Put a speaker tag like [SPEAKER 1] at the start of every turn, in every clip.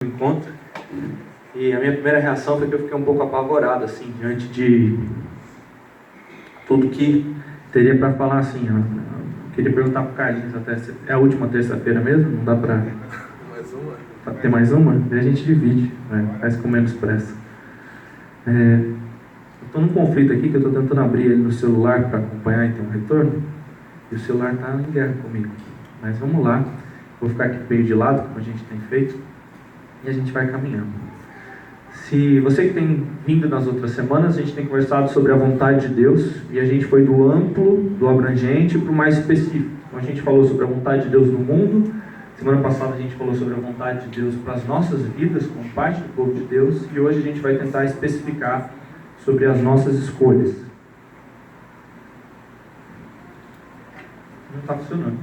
[SPEAKER 1] encontro, e a minha primeira reação foi que eu fiquei um pouco apavorado, assim, diante de tudo que teria para falar, assim. Eu queria perguntar para o Carlinhos, até é a última terça-feira mesmo? Não dá para
[SPEAKER 2] Mais uma?
[SPEAKER 1] ter mais uma? Daí a gente divide, faz com menos pressa. Eu estou num conflito aqui que eu estou tentando abrir ele no celular para acompanhar e ter um retorno, e o celular está em guerra comigo. Mas vamos lá, vou ficar aqui meio de lado, como a gente tem feito, e a gente vai caminhando. Se você que tem vindo nas outras semanas, a gente tem conversado sobre a vontade de Deus, e a gente foi do amplo, do abrangente para o mais específico. Então a gente falou sobre a vontade de Deus no mundo. Semana passada a gente falou sobre a vontade de Deus para as nossas vidas, como parte do povo de Deus, e hoje a gente vai tentar especificar sobre as nossas escolhas. Não está funcionando.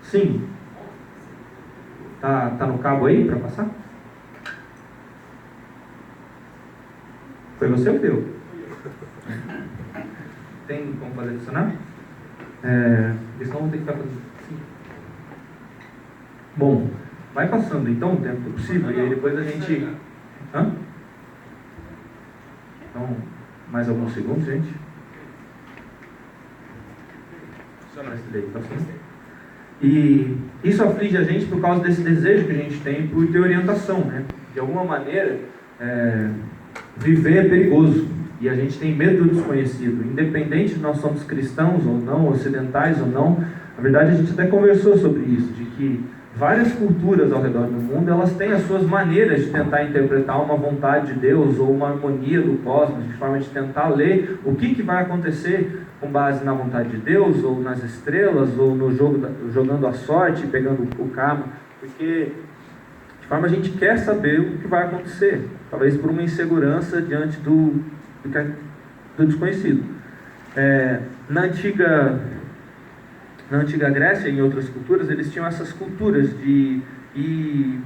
[SPEAKER 1] Sim. Tá no cabo aí para passar? Foi você ou eu? Tem como fazer funcionar? Senão vou ter que ficar fazendo assim. Bom, vai passando então o tempo possível e aí depois a gente... Então, mais alguns segundos, gente. E isso aflige a gente por causa desse desejo que a gente tem por ter orientação, né? De alguma maneira, viver é perigoso e a gente tem medo do desconhecido, independente de nós somos cristãos ou não, ocidentais ou não. Na verdade, a gente até conversou sobre isso, de que várias culturas ao redor do mundo, elas têm as suas maneiras de tentar interpretar uma vontade de Deus ou uma harmonia do cosmos, de forma de tentar ler o que vai acontecer com base na vontade de Deus, ou nas estrelas, ou no jogo, jogando a sorte, pegando o karma, porque de forma a gente quer saber o que vai acontecer, talvez por uma insegurança diante do desconhecido. Na antiga Grécia e em outras culturas, eles tinham essas culturas de ir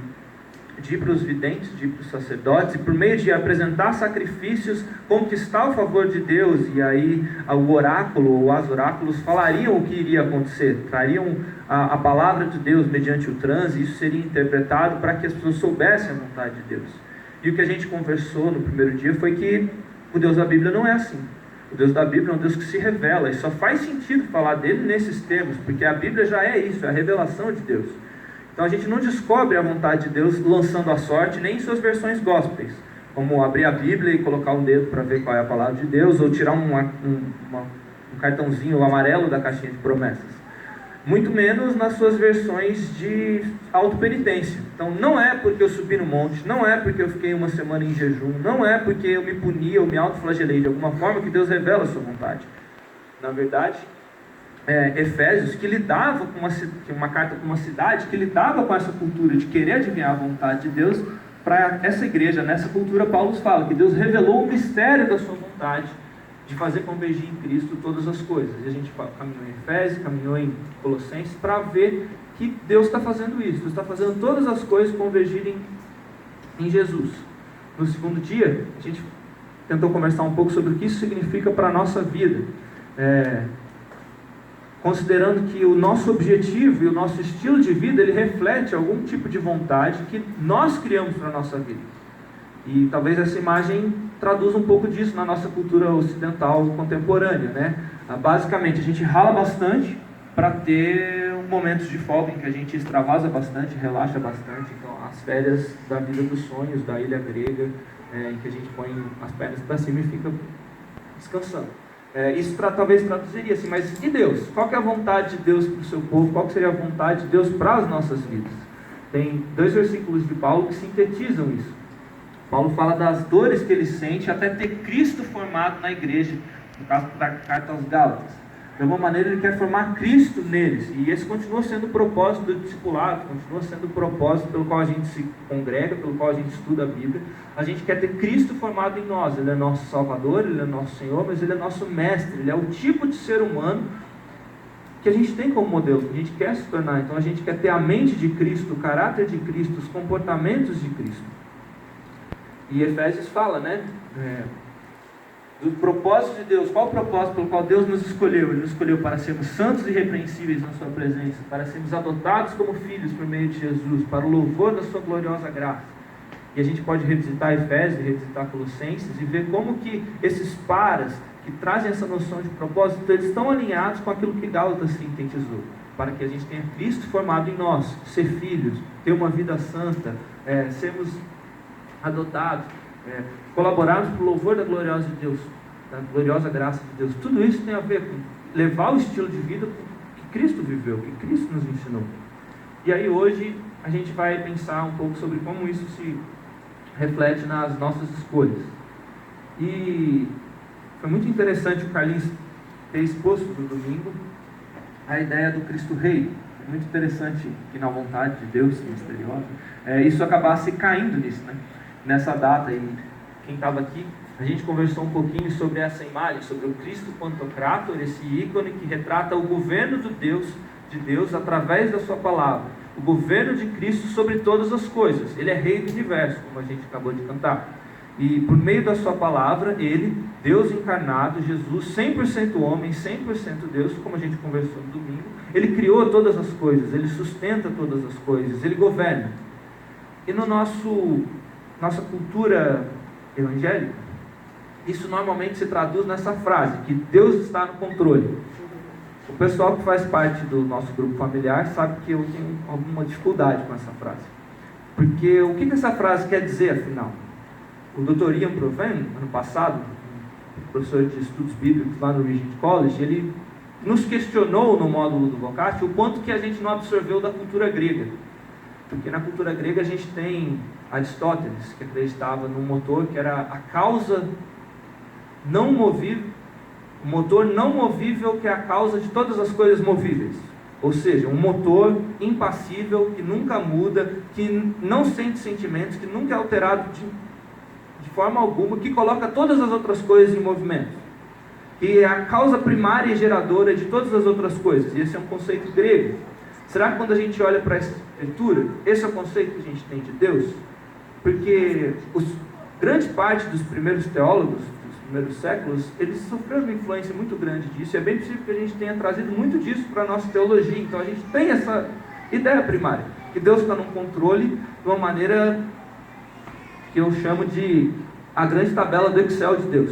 [SPEAKER 1] para os videntes, de ir para os sacerdotes, e por meio de apresentar sacrifícios, conquistar o favor de Deus, e aí o oráculo ou as oráculos falariam o que iria acontecer, trariam a palavra de Deus mediante o transe, e isso seria interpretado para que as pessoas soubessem a vontade de Deus. E o que a gente conversou no primeiro dia foi que o Deus da Bíblia não é assim. O Deus da Bíblia é um Deus que se revela, e só faz sentido falar dele nesses termos, porque a Bíblia já é isso, é a revelação de Deus. Então a gente não descobre a vontade de Deus lançando a sorte, nem em suas versões gospels, como abrir a Bíblia e colocar um dedo para ver qual é a palavra de Deus, ou tirar um cartãozinho amarelo da caixinha de promessas. Muito menos nas suas versões de autopenitência. Então não é porque eu subi no monte, não é porque eu fiquei uma semana em jejum, não é porque eu me puni, eu me autoflagelei de alguma forma que Deus revela a sua vontade. Na verdade, Efésios, que lidava com uma carta para uma cidade, que lidava com essa cultura de querer adivinhar a vontade de Deus, para essa igreja, nessa cultura, Paulo fala que Deus revelou o mistério da sua vontade, de fazer convergir em Cristo todas as coisas. E a gente caminhou em Efésios, caminhou em Colossenses, para ver que Deus está fazendo isso. Deus está fazendo todas as coisas convergirem em Jesus. No segundo dia, a gente tentou conversar um pouco sobre o que isso significa para a nossa vida. Considerando que o nosso objetivo e o nosso estilo de vida, ele reflete algum tipo de vontade que nós criamos para a nossa vida. E talvez essa imagem traduza um pouco disso na nossa cultura ocidental contemporânea, né? Basicamente, a gente rala bastante para ter momentos de folga em que a gente extravasa bastante, relaxa bastante. Então, as férias da vida dos sonhos, da ilha grega, em que a gente põe as pernas para cima e fica descansando. Isso talvez traduziria assim, mas e Deus? Qual que é a vontade de Deus para o seu povo? Qual que seria a vontade de Deus para as nossas vidas? Tem 2 versículos de Paulo que sintetizam isso. Paulo fala das dores que ele sente até ter Cristo formado na igreja, no caso da carta aos Gálatas. De alguma maneira ele quer formar Cristo neles, e esse continua sendo o propósito do discipulado, continua sendo o propósito pelo qual a gente se congrega, pelo qual a gente estuda a Bíblia. A gente quer ter Cristo formado em nós. Ele é nosso Salvador, Ele é nosso Senhor, mas Ele é nosso Mestre. Ele é o tipo de ser humano que a gente tem como modelo, que a gente quer se tornar. Então a gente quer ter a mente de Cristo, o caráter de Cristo, os comportamentos de Cristo. E Efésios fala, né? do propósito de Deus. Qual o propósito pelo qual Deus nos escolheu? Ele nos escolheu para sermos santos e irrepreensíveis na sua presença, para sermos adotados como filhos por meio de Jesus, para o louvor da sua gloriosa graça. E a gente pode revisitar Efésios, revisitar Colossenses e ver como que esses paras que trazem essa noção de propósito, eles estão alinhados com aquilo que Gálatas sintetizou, para que a gente tenha Cristo formado em nós, ser filhos, ter uma vida santa, sermos adotados, colaborarmos para o louvor da gloriosa de Deus, da gloriosa graça de Deus. Tudo isso tem a ver com levar o estilo de vida que Cristo viveu, que Cristo nos ensinou. E aí hoje a gente vai pensar um pouco sobre como isso se reflete nas nossas escolhas. E foi muito interessante o Carlinhos ter exposto no domingo a ideia do Cristo Rei. É muito interessante que na vontade de Deus, misteriosa, isso acabasse caindo nisso, né? Nessa data. E quem estava aqui, a gente conversou um pouquinho sobre essa imagem, sobre o Cristo Pantocrator, esse ícone que retrata o governo de Deus através da sua palavra, o governo de Cristo sobre todas as coisas. Ele é rei do universo, como a gente acabou de cantar. E por meio da sua palavra, ele, Deus encarnado, Jesus, 100% homem, 100% Deus, como a gente conversou no domingo, ele criou todas as coisas, ele sustenta todas as coisas, ele governa. E no nossa cultura evangélica, isso normalmente se traduz nessa frase, que Deus está no controle. O pessoal que faz parte do nosso grupo familiar sabe que eu tenho alguma dificuldade com essa frase. Porque o que essa frase quer dizer, afinal? O Dr. Ian Proven, ano passado, professor de estudos bíblicos lá no Regent College, ele nos questionou no módulo do Vocatio o quanto que a gente não absorveu da cultura grega. Porque na cultura grega a gente tem Aristóteles, que acreditava num motor que era a causa não movível, o motor não movível que é a causa de todas as coisas movíveis. Ou seja, um motor impassível, que nunca muda, que não sente sentimentos, que nunca é alterado de forma alguma, que coloca todas as outras coisas em movimento. Que é a causa primária e geradora de todas as outras coisas. E esse é um conceito grego. Será que quando a gente olha para essa escritura, esse é o conceito que a gente tem de Deus? Porque grande parte dos primeiros teólogos, dos primeiros séculos, eles sofreram uma influência muito grande disso. E é bem possível que a gente tenha trazido muito disso para a nossa teologia. Então a gente tem essa ideia primária, que Deus está no controle de uma maneira que eu chamo de a grande tabela do Excel de Deus,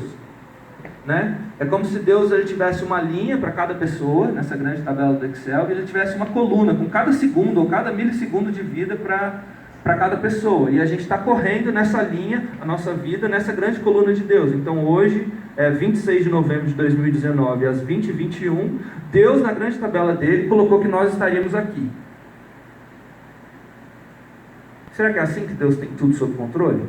[SPEAKER 1] né? É como se Deus ele tivesse uma linha para cada pessoa, nessa grande tabela do Excel, e ele tivesse uma coluna com cada segundo ou cada milissegundo de vida para cada pessoa. E a gente está correndo nessa linha, a nossa vida, nessa grande coluna de Deus. Então hoje, 26 de novembro de 2019, às 20h21, Deus, na grande tabela dele, colocou que nós estaríamos aqui. Será que é assim que Deus tem tudo sob controle?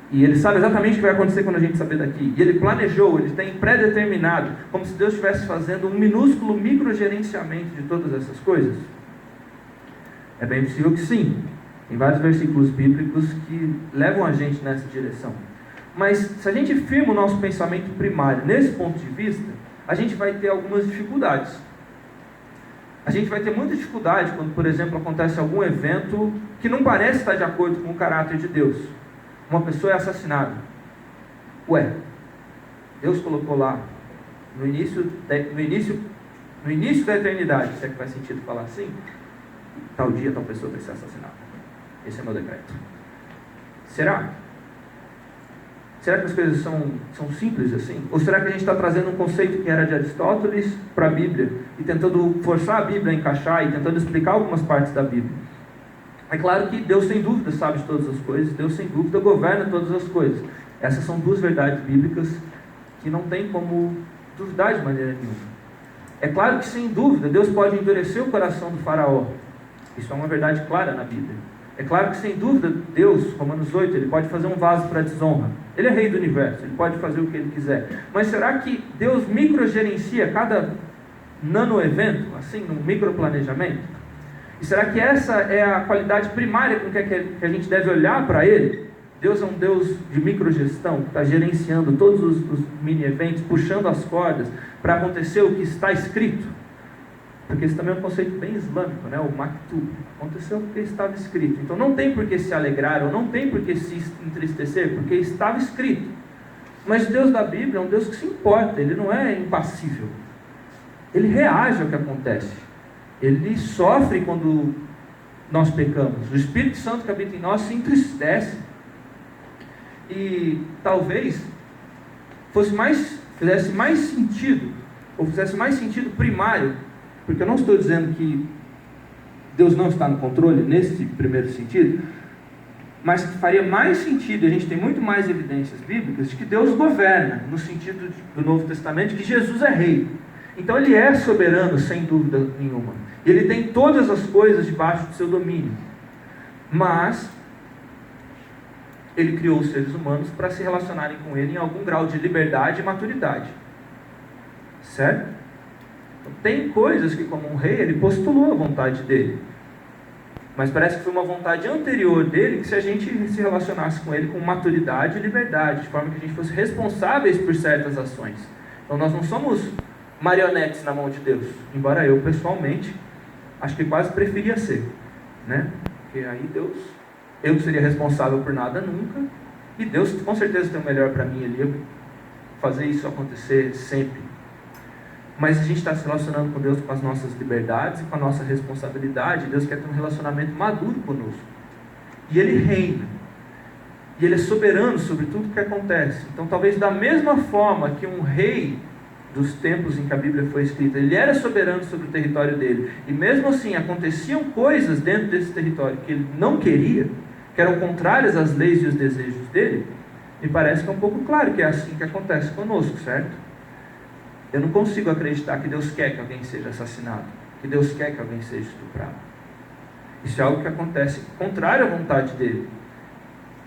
[SPEAKER 1] E Ele sabe exatamente o que vai acontecer quando a gente saber daqui. E Ele planejou, Ele tem pré-determinado, como se Deus estivesse fazendo um minúsculo microgerenciamento de todas essas coisas? É bem possível que sim. Tem vários versículos bíblicos que levam a gente nessa direção. Mas se a gente firma o nosso pensamento primário nesse ponto de vista, a gente vai ter algumas dificuldades. A gente vai ter muita dificuldade quando, por exemplo, acontece algum evento que não parece estar de acordo com o caráter de Deus. Uma pessoa é assassinada. Ué, Deus colocou lá, no início da eternidade, se é que faz sentido falar assim, tal dia tal pessoa vai ser assassinada. Esse é o meu decreto. Será? Será que as coisas são simples assim? Ou será que a gente está trazendo um conceito que era de Aristóteles para a Bíblia e tentando forçar a Bíblia a encaixar e tentando explicar algumas partes da Bíblia? É claro que Deus sem dúvida sabe de todas as coisas, Deus sem dúvida governa todas as coisas. Essas são duas verdades bíblicas que não tem como duvidar de maneira nenhuma. É claro que sem dúvida Deus pode endurecer o coração do faraó. Isso é uma verdade clara na Bíblia. É claro que sem dúvida Deus, Romanos 8, Ele pode fazer um vaso para desonra. Ele é rei do universo, Ele pode fazer o que Ele quiser. Mas será que Deus microgerencia cada nano-evento, assim, num microplanejamento? E será que essa é a qualidade primária com que a gente deve olhar para Ele? Deus é um Deus de microgestão, que está gerenciando todos os mini-eventos, puxando as cordas para acontecer o que está escrito. Porque esse também é um conceito bem islâmico, né? O maktub. Aconteceu porque estava escrito. Então não tem por que se alegrar, ou não tem por que se entristecer, porque estava escrito. Mas o Deus da Bíblia é um Deus que se importa, Ele não é impassível. Ele reage ao que acontece. Ele sofre quando nós pecamos. O Espírito Santo que habita em nós se entristece. E talvez fizesse mais sentido, ou fizesse mais sentido primário, porque eu não estou dizendo que Deus não está no controle nesse primeiro sentido, mas faria mais sentido, a gente tem muito mais evidências bíblicas de que Deus governa, no sentido do Novo Testamento, que Jesus é rei. Então Ele é soberano, sem dúvida nenhuma. Ele tem todas as coisas debaixo do seu domínio. Mas Ele criou os seres humanos para se relacionarem com Ele em algum grau de liberdade e maturidade. Certo? Então, tem coisas que, como um rei, Ele postulou a vontade dele. Mas parece que foi uma vontade anterior dele, que se a gente se relacionasse com Ele com maturidade e liberdade, de forma que a gente fosse responsáveis por certas ações. Então nós não somos marionetes na mão de Deus, embora eu pessoalmente acho que quase preferia ser, né? Porque aí Deus, eu não seria responsável por nada nunca, e Deus com certeza tem o melhor para mim ali, eu fazer isso acontecer sempre. Mas a gente está se relacionando com Deus com as nossas liberdades e com a nossa responsabilidade. Deus quer ter um relacionamento maduro conosco. E Ele reina. E Ele é soberano sobre tudo que acontece. Então talvez da mesma forma que um rei dos tempos em que a Bíblia foi escrita, ele era soberano sobre o território dele. E mesmo assim aconteciam coisas dentro desse território que ele não queria, que eram contrárias às leis e os desejos dele. Me parece que é um pouco claro que é assim que acontece conosco, certo? Eu não consigo acreditar que Deus quer que alguém seja assassinado, que Deus quer que alguém seja estuprado. Isso é algo que acontece contrário à vontade dele.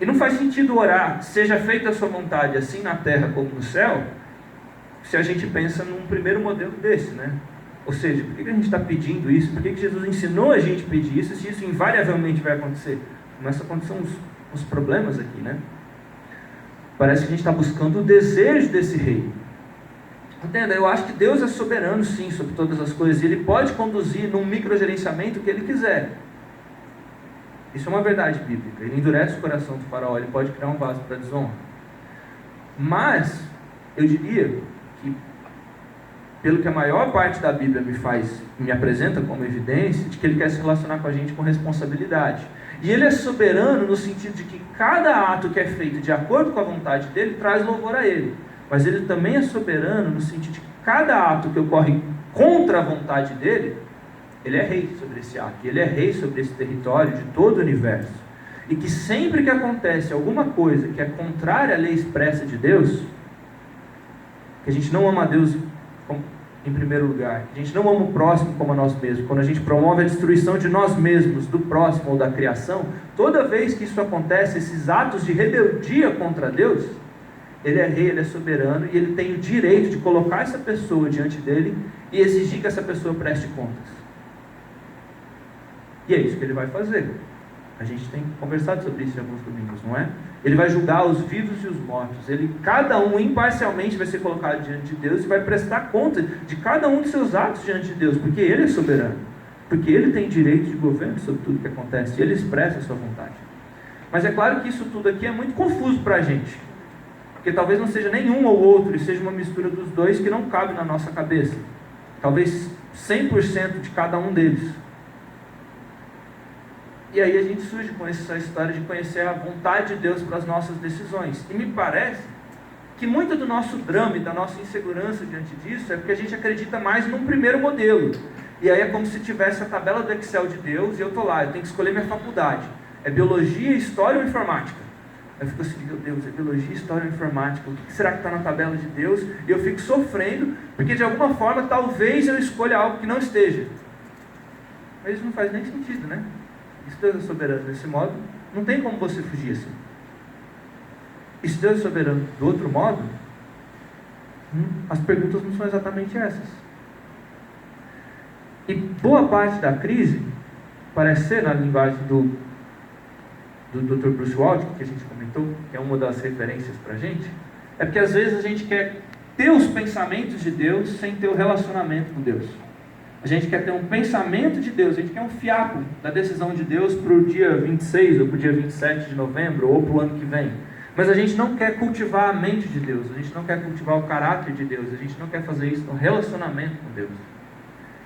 [SPEAKER 1] E não faz sentido orar, seja feita a sua vontade, assim na terra como no céu, se a gente pensa num primeiro modelo desse, né? Ou seja, por que a gente está pedindo isso? Por que Jesus ensinou a gente a pedir isso, se isso invariavelmente vai acontecer? Começa a acontecer uns problemas aqui, né? Parece que a gente está buscando o desejo desse rei. Entenda, eu acho que Deus é soberano sim sobre todas as coisas, e Ele pode conduzir num microgerenciamento que Ele quiser. Isso é uma verdade bíblica. Ele endurece o coração do faraó, ele pode criar um vaso para desonra. Mas eu diria que, pelo que a maior parte da Bíblia me apresenta como evidência, de que Ele quer se relacionar com a gente com responsabilidade. E Ele é soberano no sentido de que cada ato que é feito de acordo com a vontade dEle traz louvor a Ele. Mas Ele também é soberano no sentido de que cada ato que ocorre contra a vontade dEle, Ele é rei sobre esse ato. Ele é rei sobre esse território de todo o universo. E que sempre que acontece alguma coisa que é contrária à lei expressa de Deus, que a gente não ama a Deus em primeiro lugar, que a gente não ama o próximo como a nós mesmos, quando a gente promove a destruição de nós mesmos, do próximo ou da criação, toda vez que isso acontece, esses atos de rebeldia contra Deus, Ele é rei, Ele é soberano, e Ele tem o direito de colocar essa pessoa diante dEle e exigir que essa pessoa preste contas. E é isso que Ele vai fazer. A gente tem conversado sobre isso em alguns domingos, não é? Ele vai julgar os vivos e os mortos. Cada um imparcialmente vai ser colocado diante de Deus e vai prestar conta de cada um dos seus atos diante de Deus, porque Ele é soberano, porque Ele tem direito de governo sobre tudo que acontece, e Ele expressa a sua vontade. Mas é claro que isso tudo aqui é muito confuso para a gente, porque talvez não seja nenhum ou outro, e seja uma mistura dos dois que não cabe na nossa cabeça. Talvez 100% de cada um deles. E aí a gente surge com essa história de conhecer a vontade de Deus para as nossas decisões. E me parece que muito do nosso drama e da nossa insegurança diante disso é porque a gente acredita mais num primeiro modelo. E aí é como se tivesse a tabela do Excel de Deus e eu estou lá, eu tenho que escolher minha faculdade. É biologia, história ou informática? Eu fico assim, meu Deus, é biologia, história ou informática? O que será que está na tabela de Deus? E eu fico sofrendo, porque de alguma forma talvez eu escolha algo que não esteja. Mas isso não faz nem sentido, né? E se Deus é soberano desse modo, não tem como você fugir assim. E se Deus é soberano do outro modo, as perguntas não são exatamente essas. E boa parte da crise, parece ser na linguagem do Dr. Bruce Waltke, que a gente comentou, que é uma das referências para a gente, é porque às vezes a gente quer ter os pensamentos de Deus sem ter o relacionamento com Deus. A gente quer ter um pensamento de Deus, a gente quer um fiapo da decisão de Deus para o dia 26 ou para o dia 27 de novembro ou para o ano que vem. Mas a gente não quer cultivar a mente de Deus, a gente não quer cultivar o caráter de Deus, a gente não quer fazer isso no relacionamento com Deus.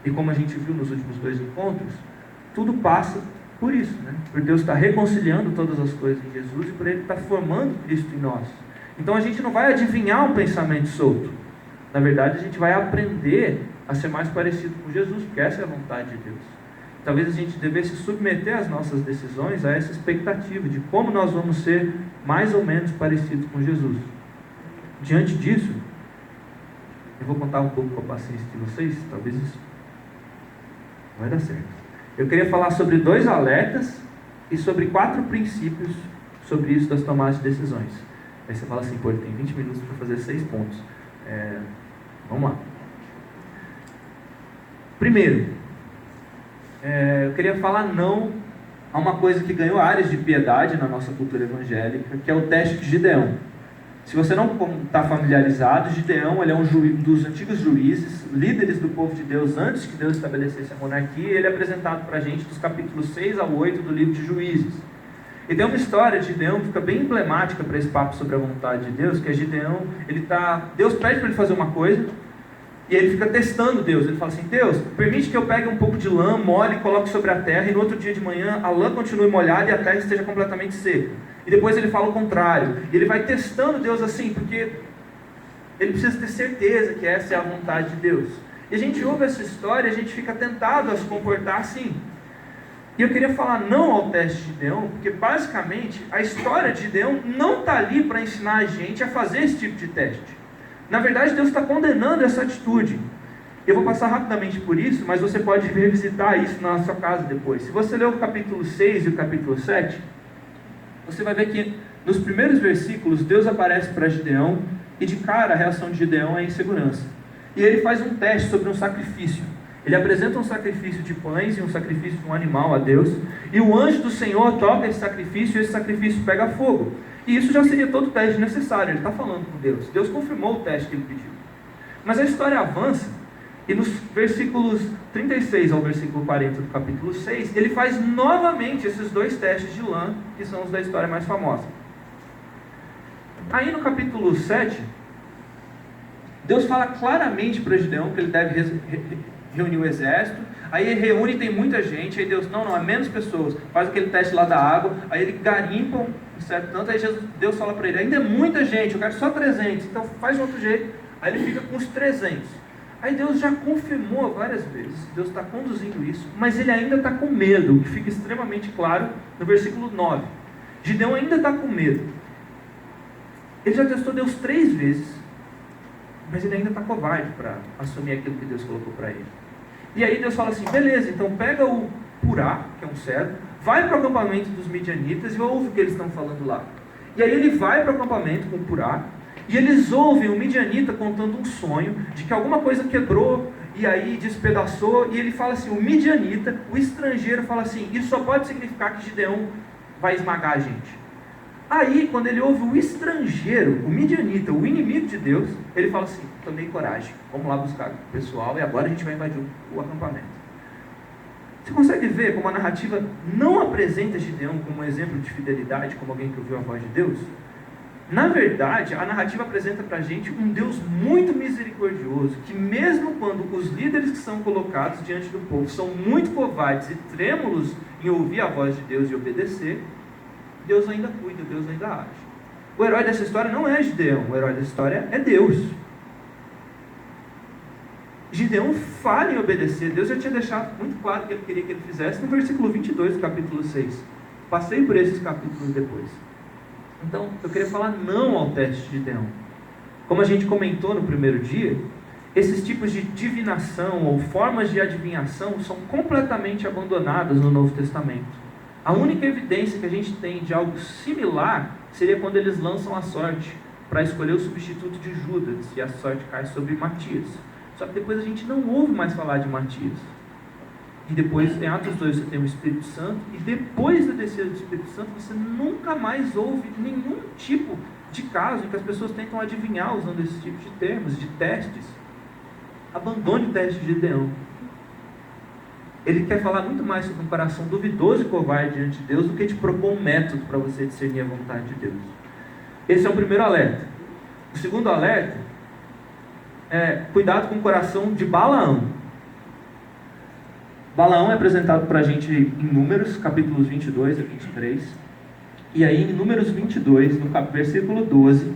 [SPEAKER 1] E como a gente viu nos últimos 2 encontros, tudo passa por isso, né? Por Deus estar reconciliando todas as coisas em Jesus e por Ele estar formando Cristo em nós. Então a gente não vai adivinhar um pensamento solto. Na verdade, a gente vai aprender a ser mais parecido com Jesus, porque essa é a vontade de Deus. Talvez a gente devesse submeter as nossas decisões a essa expectativa de como nós vamos ser mais ou menos parecidos com Jesus. Diante disso, eu vou contar um pouco com a paciência de vocês, talvez isso vai dar certo. Eu queria falar sobre 2 alertas e sobre 4 princípios sobre isso das tomadas de decisões. Aí você fala assim, pô, ele tem 20 minutos para fazer 6 pontos. Vamos lá. Primeiro, eu queria falar não a uma coisa que ganhou áreas de piedade na nossa cultura evangélica, que é o teste de Gideão. Se você não está familiarizado, Gideão ele é um dos antigos juízes, líderes do povo de Deus, antes que Deus estabelecesse a monarquia. Ele é apresentado para a gente dos capítulos 6 ao 8 do livro de Juízes. E tem uma história de Gideão que fica bem emblemática para esse papo sobre a vontade de Deus, que é Gideão, Deus pede para ele fazer uma coisa, e ele fica testando Deus. Ele fala assim, Deus, permite que eu pegue um pouco de lã, molhe e coloque sobre a terra, e no outro dia de manhã a lã continue molhada e a terra esteja completamente seca. E depois ele fala o contrário. E ele vai testando Deus assim, porque ele precisa ter certeza que essa é a vontade de Deus. E a gente ouve essa história e a gente fica tentado a se comportar assim. E eu queria falar não ao teste de Gideão, porque basicamente a história de Gideão não está ali para ensinar a gente a fazer esse tipo de teste. Na verdade, Deus está condenando essa atitude. Eu vou passar rapidamente por isso, mas você pode revisitar isso na sua casa depois. Se você ler o capítulo 6 e o capítulo 7, você vai ver que nos primeiros versículos Deus aparece para Gideão e de cara a reação de Gideão é insegurança. E ele faz um teste sobre um sacrifício. Ele apresenta um sacrifício de pães e um sacrifício de um animal a Deus, e o anjo do Senhor toca esse sacrifício e esse sacrifício pega fogo. E isso já seria todo o teste necessário. Ele está falando com Deus. Deus confirmou o teste que ele pediu. Mas a história avança, e nos versículos 36 ao versículo 40 do capítulo 6, ele faz novamente esses 2 testes de lã, que são os da história mais famosa. Aí no capítulo 7, Deus fala claramente para Gideão que ele deve reunir o exército. Aí ele reúne e tem muita gente. Aí Deus, não, é menos pessoas. Faz aquele teste lá da água. Aí ele garimpa um certo tanto. Aí Deus fala para ele, ainda é muita gente, eu quero só 300. Então faz de outro jeito. Aí ele fica com os 300. Aí Deus já confirmou várias vezes. Deus está conduzindo isso. Mas ele ainda está com medo. O que fica extremamente claro no versículo 9. Gideão ainda está com medo. Ele já testou Deus 3 vezes. Mas ele ainda está covarde para assumir aquilo que Deus colocou para ele. E aí Deus fala assim, beleza, então pega o Purá, que é um servo, vai para o acampamento dos midianitas e ouve o que eles estão falando lá. E aí ele vai para o acampamento com o Purá, e eles ouvem o midianita contando um sonho, de que alguma coisa quebrou, e aí despedaçou, e ele fala assim, o midianita, o estrangeiro, fala assim, isso só pode significar que Gideão vai esmagar a gente. Aí, quando ele ouve o estrangeiro, o midianita, o inimigo de Deus, ele fala assim, tomei coragem, vamos lá buscar o pessoal, e agora a gente vai invadir o acampamento. Você consegue ver como a narrativa não apresenta Gideão como um exemplo de fidelidade, como alguém que ouviu a voz de Deus? Na verdade, a narrativa apresenta para a gente um Deus muito misericordioso, que mesmo quando os líderes que são colocados diante do povo são muito covardes e trêmulos em ouvir a voz de Deus e obedecer, Deus ainda cuida, Deus ainda age. O herói dessa história não é Gideão, o herói dessa história é Deus. Gideão falha em obedecer. Deus já tinha deixado muito claro o que ele queria que ele fizesse no versículo 22 do capítulo 6. Passei por esses capítulos depois. Então, eu queria falar não ao teste de Gideão. Como a gente comentou no primeiro dia, esses tipos de divinação ou formas de adivinhação são completamente abandonadas no Novo Testamento. A única evidência que a gente tem de algo similar seria quando eles lançam a sorte para escolher o substituto de Judas, e a sorte cai sobre Matias. Só que depois a gente não ouve mais falar de Matias. E depois, em Atos 2, você tem o Espírito Santo, e depois da descida do Espírito Santo, você nunca mais ouve nenhum tipo de caso em que as pessoas tentam adivinhar usando esse tipo de termos, de testes. Abandone o teste de Gideão. Ele quer falar muito mais sobre um coração duvidoso e covarde diante de Deus do que te propor um método para você discernir a vontade de Deus. Esse é o primeiro alerta. O segundo alerta é cuidado com o coração de Balaão. Balaão é apresentado para a gente em Números, capítulos 22 a 23. E aí em Números 22, no versículo 12,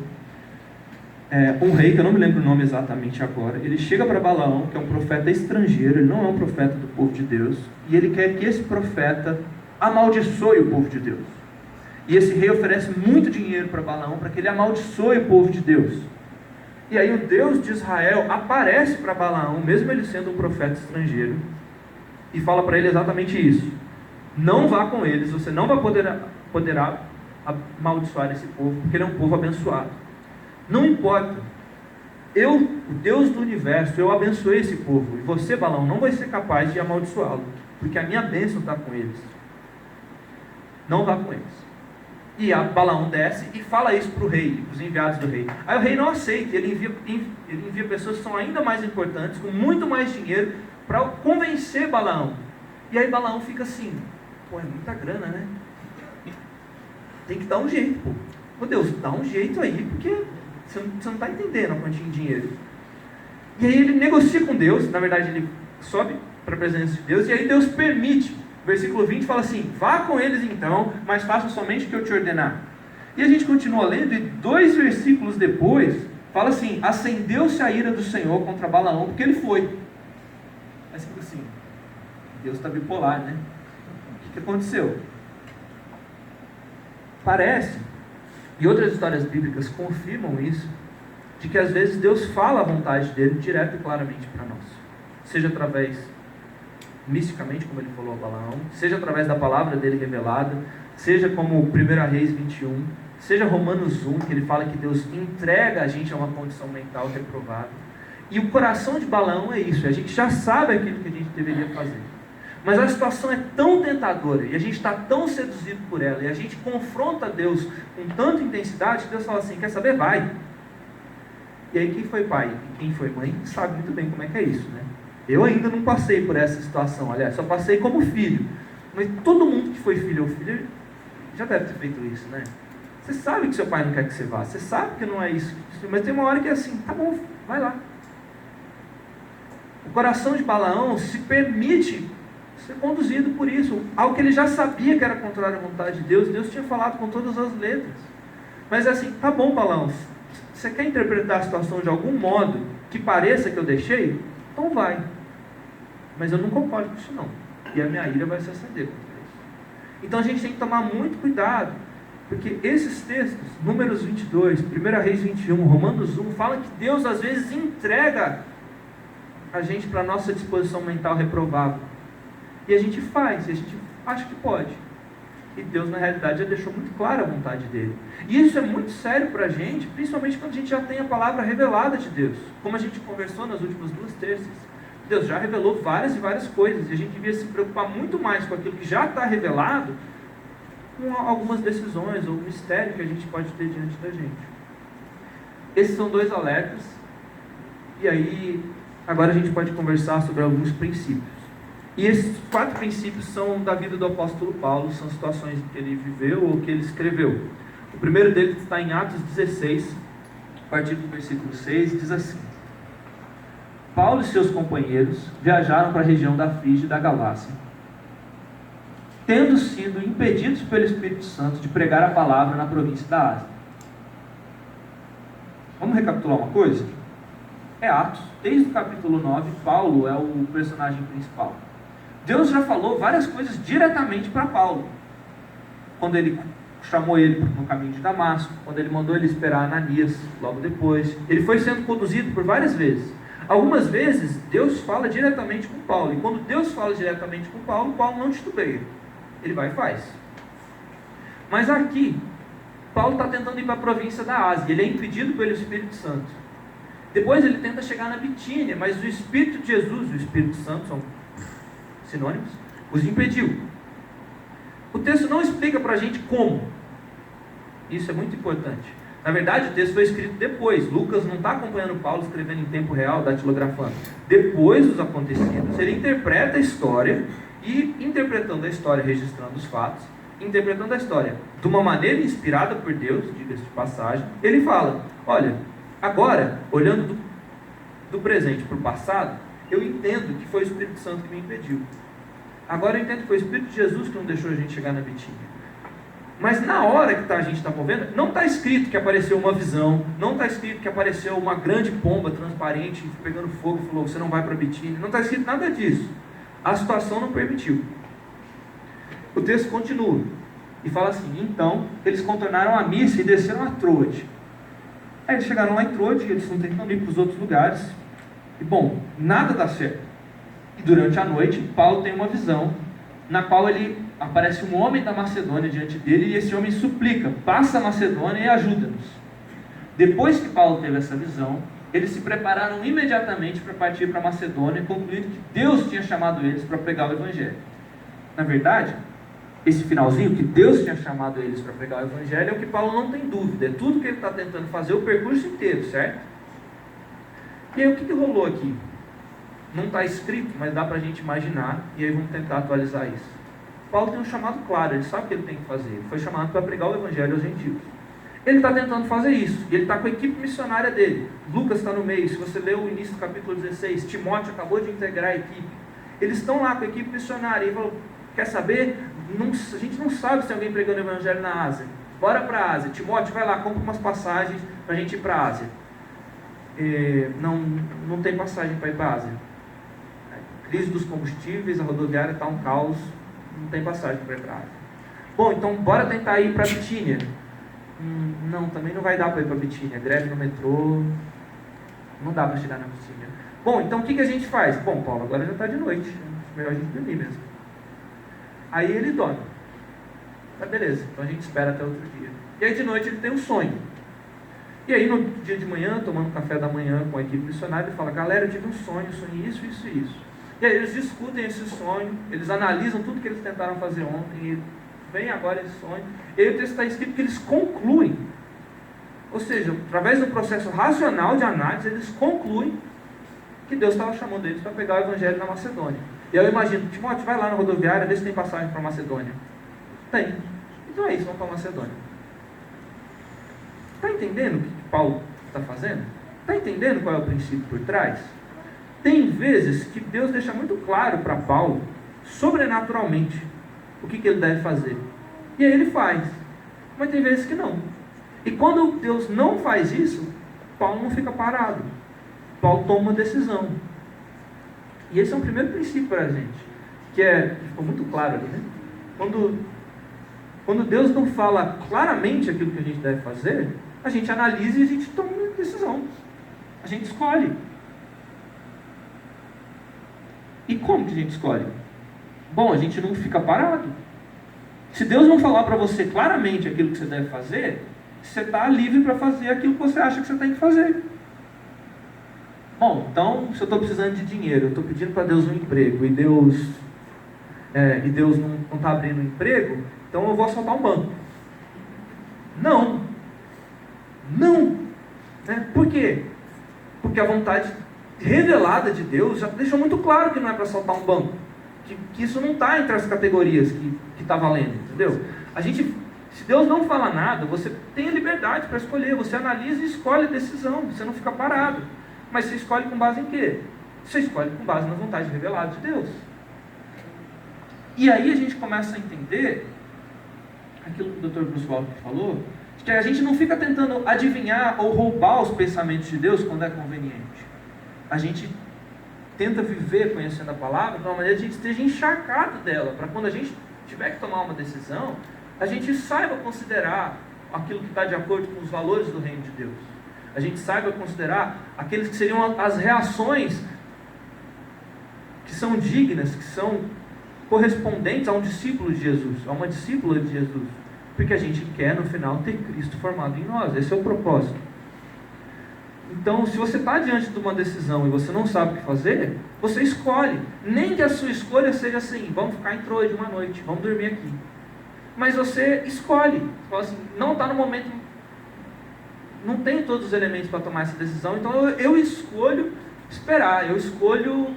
[SPEAKER 1] um rei, que eu não me lembro o nome exatamente agora, ele chega para Balaão, que é um profeta estrangeiro, ele não é um profeta do povo de Deus, e ele quer que esse profeta amaldiçoe o povo de Deus. E esse rei oferece muito dinheiro para Balaão, para que ele amaldiçoe o povo de Deus. E aí o Deus de Israel aparece para Balaão, mesmo ele sendo um profeta estrangeiro, e fala para ele exatamente isso: não vá com eles, você não vai poderá amaldiçoar esse povo, porque ele é um povo abençoado. Não importa, o Deus do universo, eu abençoei esse povo, e você, Balaão, não vai ser capaz de amaldiçoá-lo, porque a minha bênção está com eles. Não vá com eles. E Balaão desce e fala isso para o rei, para os enviados do rei. Aí o rei não aceita, ele envia pessoas que são ainda mais importantes, com muito mais dinheiro, para convencer Balaão. E aí Balaão fica assim: pô, é muita grana, né? Tem que dar um jeito, pô. Meu Deus, dá um jeito aí, porque você não está entendendo a quantia de dinheiro. E aí ele negocia com Deus, na verdade ele sobe para a presença de Deus, e aí Deus permite. Versículo 20 fala assim: vá com eles então, mas faça somente o que eu te ordenar. E a gente continua lendo, e 2 versículos depois, fala assim: acendeu-se a ira do Senhor contra Balaão, porque ele foi. Aí você fica assim: Deus está bipolar, né? O que aconteceu? Parece, e outras histórias bíblicas confirmam isso, de que às vezes Deus fala a vontade dele direto e claramente para nós. Seja através, misticamente, como ele falou a Balaão, seja através da palavra dele revelada, seja como 1 Reis 21, seja Romanos 1, que ele fala que Deus entrega a gente a uma condição mental reprovada. E o coração de Balaão é isso: a gente já sabe aquilo que a gente deveria fazer, mas a situação é tão tentadora, e a gente está tão seduzido por ela, e a gente confronta Deus com tanta intensidade, que Deus fala assim: quer saber? Vai. E aí quem foi pai e quem foi mãe sabe muito bem como é que é isso, né? Eu ainda não passei por essa situação, aliás, só passei como filho. Mas todo mundo que foi filho ou filha já deve ter feito isso, né? Você sabe que seu pai não quer que você vá, você sabe que não é isso, mas tem uma hora que é assim: tá bom, vai lá. O coração de Balaão se permite ser conduzido por isso, algo que ele já sabia que era contrário à vontade de Deus. Deus tinha falado com todas as letras. Mas é assim: tá bom, Balaão, você quer interpretar a situação de algum modo que pareça que eu deixei? Então vai. Mas eu não concordo com isso não. E a minha ira vai se acender contra isso. Então a gente tem que tomar muito cuidado, porque esses textos, Números 22, 1 Reis 21, Romanos 1, falam que Deus às vezes entrega a gente para a nossa disposição mental reprovável. E a gente faz, e a gente acha que pode. E Deus na realidade já deixou muito clara a vontade dele. E isso é muito sério para a gente, principalmente quando a gente já tem a palavra revelada de Deus. Como a gente conversou nas últimas 2 terças. Deus já revelou várias e várias coisas, e a gente devia se preocupar muito mais com aquilo que já está revelado, com algumas decisões ou mistério que a gente pode ter diante da gente. Esses são 2 alertas, e aí agora a gente pode conversar sobre alguns princípios. E esses 4 princípios são da vida do apóstolo Paulo, são situações que ele viveu ou que ele escreveu. O primeiro deles está em Atos 16, a partir do versículo 6, diz assim: Paulo e seus companheiros viajaram para a região da Frígia e da Galácia, tendo sido impedidos pelo Espírito Santo de pregar a palavra na província da Ásia. Vamos recapitular uma coisa? É Atos, desde o capítulo 9, Paulo é o personagem principal. Deus já falou várias coisas diretamente para Paulo. Quando ele chamou ele no caminho de Damasco, quando ele mandou ele esperar Ananias logo depois. Ele foi sendo conduzido por várias vezes. Algumas vezes Deus fala diretamente com Paulo, e quando Deus fala diretamente com Paulo, Paulo não titubeia, ele vai e faz. Mas aqui Paulo está tentando ir para a província da Ásia, ele é impedido pelo Espírito Santo. Depois ele tenta chegar na Bitínia, mas o Espírito de Jesus e o Espírito Santo são sinônimos, os impediu. O texto não explica para a gente como. Isso é muito importante. Na verdade, o texto foi escrito depois. Lucas não está acompanhando Paulo escrevendo em tempo real, datilografando. Depois dos acontecidos, ele interpreta a história, e interpretando a história, registrando os fatos, interpretando a história de uma maneira inspirada por Deus, diga-se de passagem, ele fala, olha, agora, olhando do presente para o passado, eu entendo que foi o Espírito Santo que me impediu. Agora eu entendo que foi o Espírito de Jesus que não deixou a gente chegar na Bitínia. Mas na hora que a gente está movendo, não está escrito que apareceu uma visão, não está escrito que apareceu uma grande pomba transparente pegando fogo e falou, você não vai para Bitínia. Não está escrito nada disso. A situação não permitiu. O texto continua e fala assim, então eles contornaram a Mísia e desceram a Troade. Aí eles chegaram lá em Troade, eles estão tentando ir para os outros lugares, e bom, nada dá certo. E durante a noite, Paulo tem uma visão, na qual aparece um homem da Macedônia diante dele, e esse homem suplica, passa a Macedônia e ajuda-nos. Depois que Paulo teve essa visão, eles se prepararam imediatamente para partir para a Macedônia, concluindo que Deus tinha chamado eles para pregar o Evangelho. Na verdade, esse finalzinho, que Deus tinha chamado eles para pregar o Evangelho, é o que Paulo não tem dúvida, é tudo que ele está tentando fazer, o percurso inteiro, certo? E aí o que rolou aqui? Não está escrito, mas dá para a gente imaginar, e aí vamos tentar atualizar isso. Paulo tem um chamado claro, ele sabe o que ele tem que fazer, ele foi chamado para pregar o Evangelho aos gentios. Ele está tentando fazer isso, e ele está com a equipe missionária dele. Lucas está no meio, se você ler o início do capítulo 16, Timóteo acabou de integrar a equipe. Eles estão lá com a equipe missionária, e ele falou, quer saber? A gente não sabe se tem alguém pregando o Evangelho na Ásia. Bora para a Ásia. Timóteo, vai lá, compra umas passagens para a gente ir para a Ásia. Não tem passagem para ir para a Ásia. Crise dos combustíveis, a rodoviária está um caos, não tem passagem para ir para a Ásia. Bom, então bora tentar ir para a Bitínia. Não, também não vai dar para ir para a Bitínia. Greve no metrô, não dá para chegar na Bitínia. Bom, então o que a gente faz? Bom, Paulo, agora já está de noite, é melhor a gente dormir mesmo. Aí ele dorme. Mas beleza, então a gente espera até outro dia. E aí de noite ele tem um sonho. E aí no dia de manhã, tomando café da manhã com a equipe missionária, ele fala, galera, eu tive um sonho, sonhei isso, isso e isso. E aí eles discutem esse sonho, eles analisam tudo que eles tentaram fazer ontem, e vem agora esse sonho. E aí o texto está escrito que eles concluem. Ou seja, através do processo racional de análise, eles concluem que Deus estava chamando eles para pegar o Evangelho na Macedônia. E eu imagino, Timóteo, vai lá na rodoviária, vê se tem passagem para a Macedônia. Tem. Então é isso, vamos para a Macedônia. Está entendendo o que Paulo está fazendo? Está entendendo qual é o princípio por trás? Tem vezes que Deus deixa muito claro para Paulo, sobrenaturalmente, o que ele deve fazer. E aí ele faz. Mas tem vezes que não. E quando Deus não faz isso, Paulo não fica parado. Paulo toma uma decisão. E esse é um primeiro princípio para a gente, que ficou muito claro ali, né? Quando Deus não fala claramente aquilo que a gente deve fazer, a gente analisa e a gente toma uma decisão. A gente escolhe. E como que a gente escolhe? Bom, a gente não fica parado. Se Deus não falar para você claramente aquilo que você deve fazer, você está livre para fazer aquilo que você acha que você tem que fazer. Bom, então, se eu estou precisando de dinheiro, eu estou pedindo para Deus um emprego, e Deus não está abrindo um emprego, então eu vou assaltar um banco. Não. Né? Por quê? Porque a vontade revelada de Deus já deixou muito claro que não é para assaltar um banco. Que isso não está entre as categorias que está valendo, entendeu? Se Deus não fala nada, você tem a liberdade para escolher, você analisa e escolhe a decisão, você não fica parado. Mas você escolhe com base em quê? Você escolhe com base na vontade revelada de Deus. E aí a gente começa a entender aquilo que o Dr. Bruce Walker falou, que a gente não fica tentando adivinhar ou roubar os pensamentos de Deus quando é conveniente. A gente tenta viver conhecendo a palavra de uma maneira que a gente esteja encharcado dela, para quando a gente tiver que tomar uma decisão, a gente saiba considerar aquilo que está de acordo com os valores do reino de Deus. A gente saiba considerar aqueles que seriam as reações que são dignas, que são correspondentes a um discípulo de Jesus, a uma discípula de Jesus. Porque a gente quer, no final, ter Cristo formado em nós. Esse é o propósito. Então, se você está diante de uma decisão e você não sabe o que fazer, você escolhe. Nem que a sua escolha seja assim, vamos ficar em Troia de uma noite, vamos dormir aqui. Mas você escolhe. Você fala assim, não está no momento, não tem todos os elementos para tomar essa decisão, então eu escolho esperar, eu escolho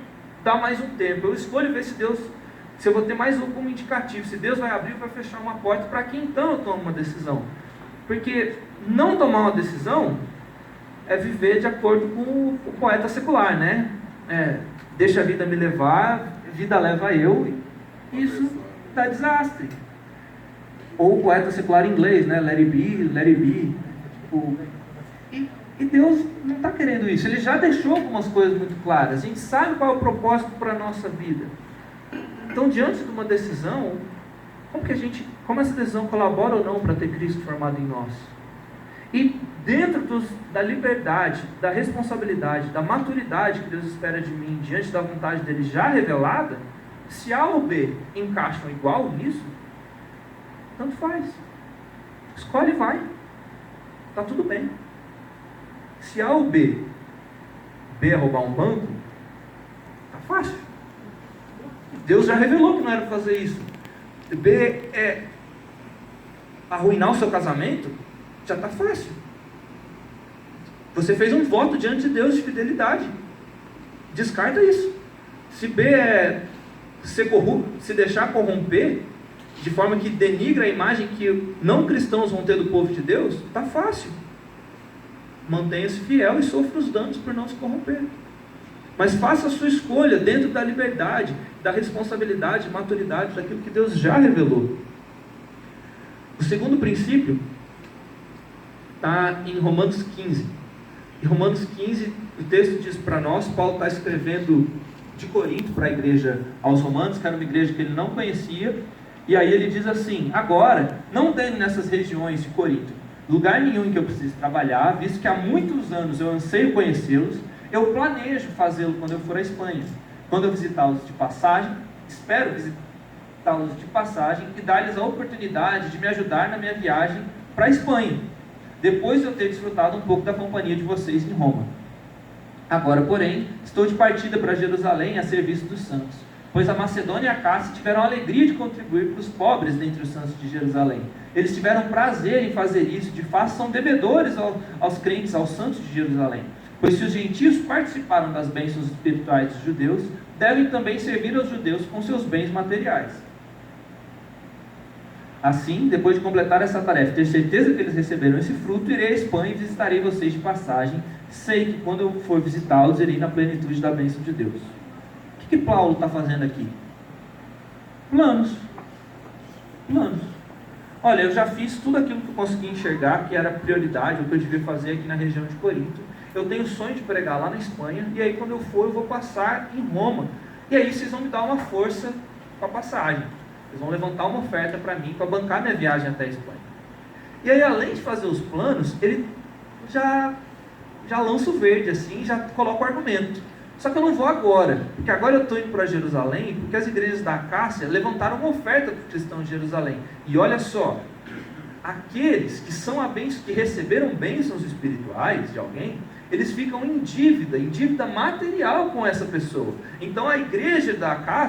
[SPEAKER 1] dar mais um tempo, eu escolho ver se Deus Se eu vou ter mais um como indicativo, se Deus vai abrir ou vai fechar uma porta, para que então eu tomo uma decisão? Porque não tomar uma decisão é viver de acordo com o poeta secular, né? Deixa a vida me levar, vida leva eu, e isso dá desastre. Ou o poeta secular inglês, né? Let it be, let it be. E Deus não está querendo isso. Ele já deixou algumas coisas muito claras. A gente sabe qual é o propósito para a nossa vida. Então, diante de uma decisão, como essa decisão colabora ou não para ter Cristo formado em nós? E dentro da liberdade, da responsabilidade, da maturidade que Deus espera de mim, diante da vontade dele já revelada, se A ou B encaixam igual nisso, tanto faz. Escolhe e vai. Está tudo bem. Se A ou B é roubar um banco, está fácil. Deus já revelou que não era para fazer isso. B é arruinar o seu casamento, já está fácil. Você fez um voto diante de Deus de fidelidade. Descarta isso. Se B é ser corrupto, se deixar corromper, de forma que denigra a imagem que não cristãos vão ter do povo de Deus, está fácil. Mantenha-se fiel e sofra os danos por não se corromper. Mas faça a sua escolha dentro da liberdade, da responsabilidade, maturidade, daquilo que Deus já revelou. O segundo princípio está em Romanos 15. Em Romanos 15, o texto diz para nós, Paulo está escrevendo de Corinto para a igreja aos romanos, que era uma igreja que ele não conhecia, e aí ele diz assim: agora, não tenho nessas regiões de Corinto lugar nenhum em que eu precise trabalhar, visto que há muitos anos eu anseio conhecê-los. Eu planejo fazê-lo quando eu for à Espanha. Quando eu visitá-los de passagem, espero visitá-los de passagem e dar-lhes a oportunidade de me ajudar na minha viagem para a Espanha, depois de eu ter desfrutado um pouco da companhia de vocês em Roma. Agora, porém, estou de partida para Jerusalém a serviço dos santos, pois a Macedônia e a Acácia tiveram a alegria de contribuir para os pobres dentre os santos de Jerusalém. Eles tiveram prazer em fazer isso, de fato são devedores aos crentes, aos santos de Jerusalém. Pois se os gentios participaram das bênçãos espirituais dos judeus, devem também servir aos judeus com seus bens materiais. Assim, depois de completar essa tarefa, ter certeza que eles receberam esse fruto, irei à Espanha e visitarei vocês de passagem. Sei que quando eu for visitá-los, irei na plenitude da bênção de Deus. O que Paulo está fazendo aqui? Planos. Olha, eu já fiz tudo aquilo que eu consegui enxergar, que era prioridade, o que eu devia fazer aqui na região de Corinto. Eu tenho o sonho de pregar lá na Espanha, e aí quando eu for, eu vou passar em Roma. E aí vocês vão me dar uma força com a passagem. Eles vão levantar uma oferta para mim, para bancar minha viagem até a Espanha. E aí, além de fazer os planos, ele já lança o verde, assim, já coloca o argumento. Só que eu não vou agora, porque agora eu estou indo para Jerusalém, porque as igrejas da Acácia levantaram uma oferta para os cristãos de Jerusalém. E olha só, aqueles que são que receberam bênçãos espirituais de alguém, eles ficam em dívida material com essa pessoa. Então a igreja da Acácia